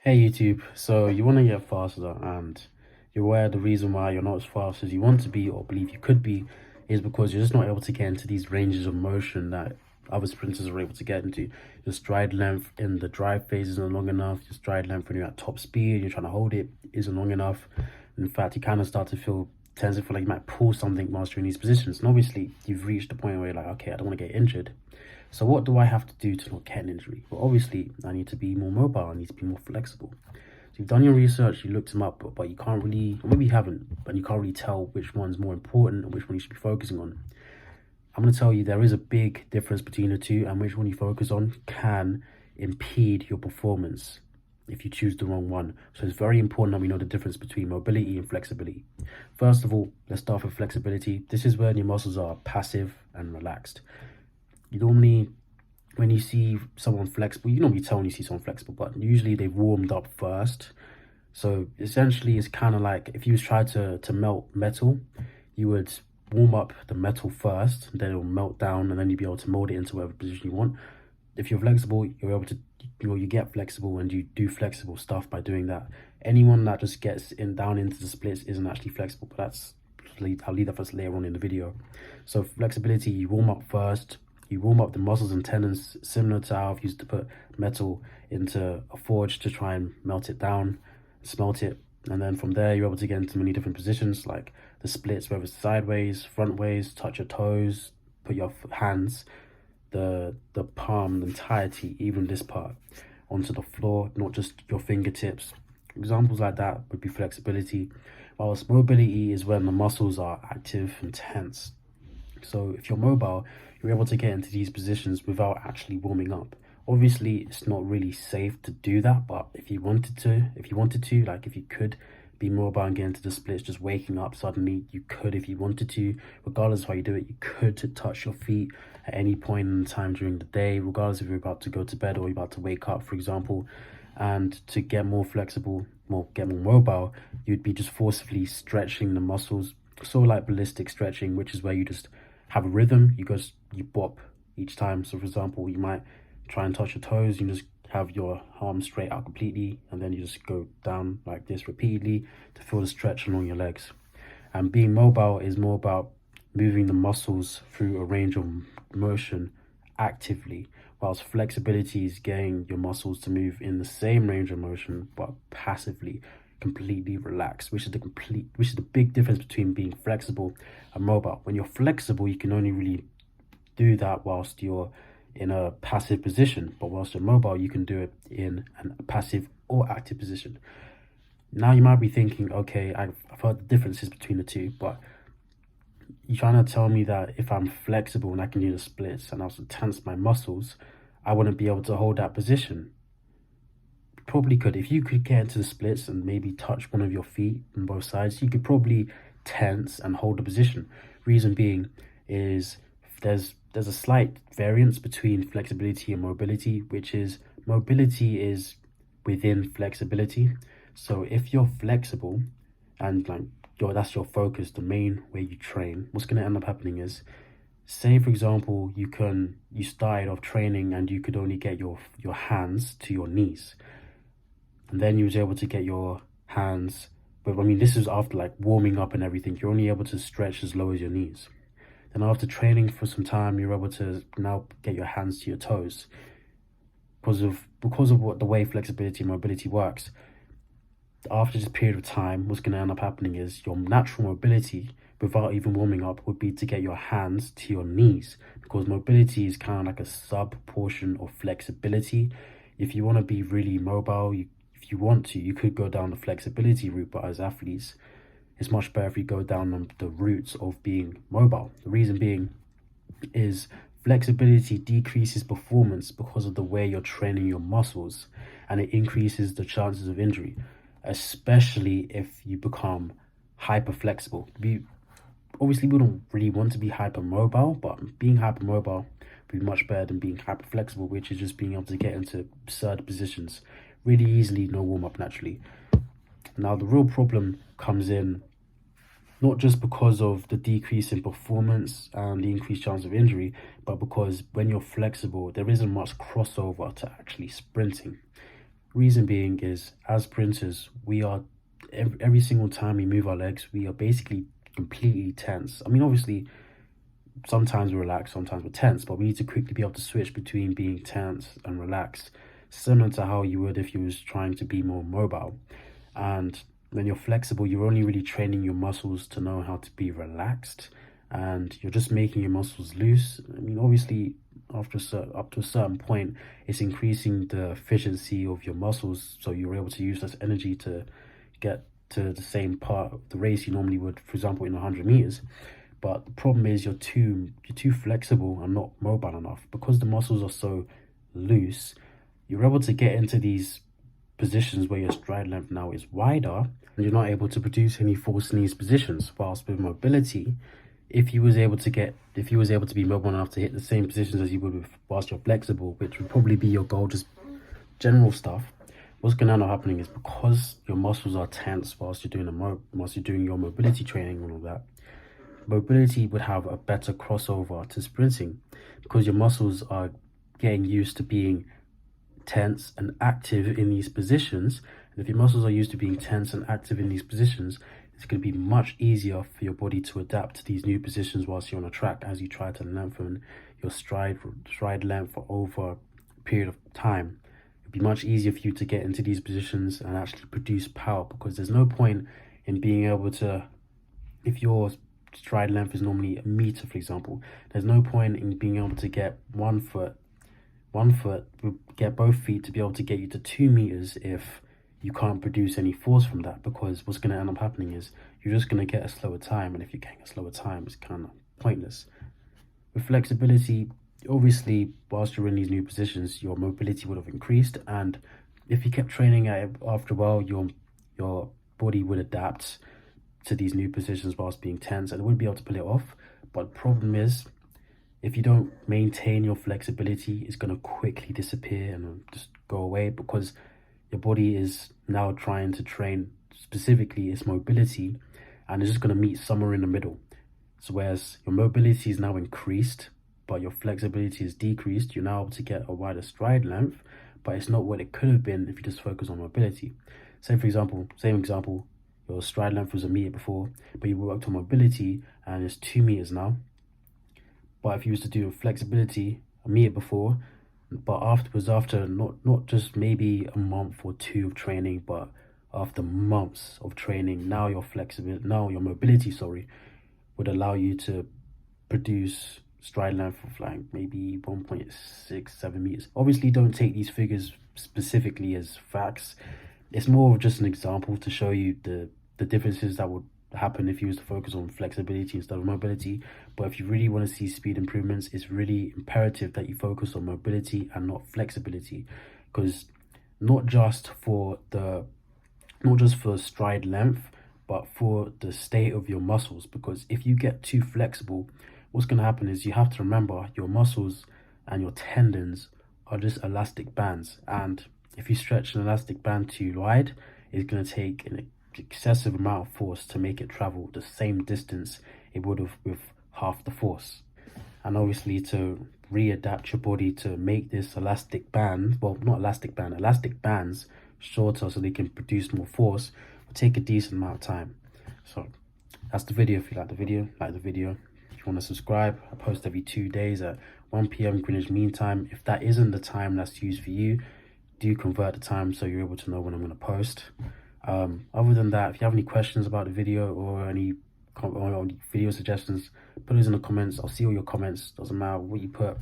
Hey YouTube, so you want to get faster and you're aware the reason why you're not as fast as you want to be or believe you could be is because you're just not able to get into these ranges of motion that other sprinters are able to get into. Your stride length in the drive phase isn't long enough. Your stride length when you're at top speed and you're trying to hold it isn't long enough. In fact, you kind of start to tends to feel like you might pull something whilst you're in these positions. And obviously, you've reached the point where you're like, okay, I don't want to get injured. So what do I have to do to not get an injury? Well, obviously, I need to be more mobile. I need to be more flexible. So you've done your research, you looked them up, but you can't really, or maybe you haven't, but you can't really tell which one's more important and which one you should be focusing on. I'm going to tell you there is a big difference between the two, and which one you focus on can impede your performance if you choose the wrong one. So it's very important that we know the difference between mobility and flexibility. First of all, let's start with flexibility. This is when your muscles are passive and relaxed. You normally, when you see someone flexible, you normally tell when you see someone flexible, but usually they've warmed up first. So essentially, it's kind of like if you try to melt metal, you would warm up the metal first, then it'll melt down, and then you'll be able to mold it into whatever position you want. If you're flexible, you're able to, you get flexible and you do flexible stuff by doing that. Anyone that just gets in down into the splits isn't actually flexible, but I'll leave that for later on in the video. So flexibility, you warm up first. You warm up the muscles and tendons similar to how I've used to put metal into a forge to try and melt it down, smelt it. And then from there, you're able to get into many different positions like the splits, whether it's sideways, front ways, touch your toes, put your hands, the palm, the entirety, even this part, onto the floor, not just your fingertips. Examples like that would be flexibility, whilst mobility is when the muscles are active and tense. So if you're mobile, you're able to get into these positions without actually warming up. Obviously, it's not really safe to do that, but if you wanted to, like if you could be mobile and get into the splits, just waking up suddenly, you could if you wanted to. Regardless of how you do it, you could touch your feet at any point in time during the day, regardless if you're about to go to bed or you're about to wake up, for example. And to get more flexible, get more mobile, you'd be just forcibly stretching the muscles, so like ballistic stretching, which is where you just have a rhythm. You bop each time. So for example, you might try and touch your toes, you just have your arms straight out completely, and then you just go down like this repeatedly to feel the stretch along your legs. And being mobile is more about moving the muscles through a range of motion actively, whilst flexibility is getting your muscles to move in the same range of motion but passively, completely relaxed, which is the big difference between being flexible and mobile. When you're flexible, you can only really do that whilst you're in a passive position, but whilst you're mobile, you can do it in a passive or active position. Now you might be thinking, okay, I've heard the differences between the two, but you're trying to tell me that if I'm flexible and I can do the splits and I also tense my muscles, I wouldn't be able to hold that position. Probably could. If you could get into the splits and maybe touch one of your feet on both sides, you could probably tense and hold the position. Reason being is there's a slight variance between flexibility and mobility, which is mobility is within flexibility. So if you're flexible and like that's your focus, the main way you train, what's going to end up happening is, say for example, you started off training and you could only get your hands to your knees, and then you was able to get your hands, but I mean this is after like warming up and everything, you're only able to stretch as low as your knees. Then after training for some time, you're able to now get your hands to your toes. Because of what the way flexibility and mobility works, after this period of time, what's going to end up happening is your natural mobility, without even warming up, would be to get your hands to your knees, because mobility is kind of like a sub portion of flexibility. If you want to be really mobile, if you want to, you could go down the flexibility route, but as athletes, it's much better if you go down the routes of being mobile. The reason being is flexibility decreases performance because of the way you're training your muscles, and it increases the chances of injury, especially if you become hyper flexible. Obviously we don't really want to be hyper mobile, but being hyper mobile would be much better than being hyper flexible, which is just being able to get into absurd positions really easily, no warm up naturally. Now the real problem comes in not just because of the decrease in performance and the increased chance of injury, but because when you're flexible, there isn't much crossover to actually sprinting. Reason being is, as sprinters, we are every single time we move our legs, we are basically completely tense. I mean, obviously, sometimes we're relaxed, sometimes we're tense, but we need to quickly be able to switch between being tense and relaxed, similar to how you would if you was trying to be more mobile. And when you're flexible, you're only really training your muscles to know how to be relaxed, and you're just making your muscles loose. I mean, obviously, up to a certain point, it's increasing the efficiency of your muscles, so you're able to use less energy to get to the same part of the race you normally would, for example, in 100 meters. But the problem is you're too flexible and not mobile enough. Because the muscles are so loose, you're able to get into these positions where your stride length now is wider, and you're not able to produce any force in these positions. Whilst with mobility, if you was able to be mobile enough to hit the same positions as you would with whilst you're flexible, which would probably be your goal, just general stuff, what's going to end up happening is, because your muscles are tense whilst you're doing your mobility training and all that, mobility would have a better crossover to sprinting, because your muscles are getting used to being tense and active in these positions. And if your muscles are used to being tense and active in these positions, it's going to be much easier for your body to adapt to these new positions whilst you're on a track, as you try to lengthen your stride length over a period of time. It'd be much easier for you to get into these positions and actually produce power, because there's no point in being able to, if your stride length is normally a meter, for example, there's no point in being able to get get both feet to be able to get you to 2 meters if you can't produce any force from that, because what's going to end up happening is you're just going to get a slower time, and if you're getting a slower time, it's kind of pointless. With flexibility, obviously, whilst you're in these new positions, your mobility would have increased, and if you kept training at it, after a while, your body would adapt to these new positions whilst being tense, and it wouldn't be able to pull it off. But the problem is, if you don't maintain your flexibility, it's going to quickly disappear and just go away, because your body is now trying to train specifically its mobility, and it's just going to meet somewhere in the middle. So whereas your mobility is now increased, but your flexibility is decreased, you're now able to get a wider stride length, but it's not what it could have been if you just focus on mobility. Say, for example, same example, your stride length was a meter before, but you worked on mobility and it's 2 meters now. But if you was to do flexibility a meter before, but afterwards, after not just maybe a month or two of training, but after months of training, now your mobility, would allow you to produce stride length of like maybe 1.67 meters. Obviously, don't take these figures specifically as facts. It's more of just an example to show you the differences that would happen if you was to focus on flexibility instead of mobility. But if you really want to see speed improvements, it's really imperative that you focus on mobility and not flexibility, because not just for stride length, but for the state of your muscles. Because if you get too flexible, what's going to happen is, you have to remember, your muscles and your tendons are just elastic bands, and if you stretch an elastic band too wide, it's going to take an excessive amount of force to make it travel the same distance it would have with half the force. And obviously, to readapt your body to make this elastic bands shorter so they can produce more force, will take a decent amount of time. So that's the video. If you like the video, If you want to subscribe, I post every 2 days at 1 p.m. Greenwich Mean Time. If that isn't the time that's used for you, do convert the time so you're able to know when I'm going to post. Other than that, if you have any questions about the video or any video suggestions, put those in the comments. I'll see all your comments. Doesn't matter what you put.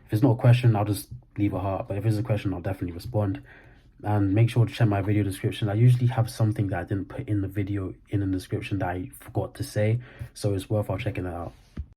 If it's not a question, I'll just leave a heart, but if it's a question, I'll definitely respond. And make sure to check my video description. I usually have something that I didn't put in the video in the description that I forgot to say, so it's worthwhile checking that out.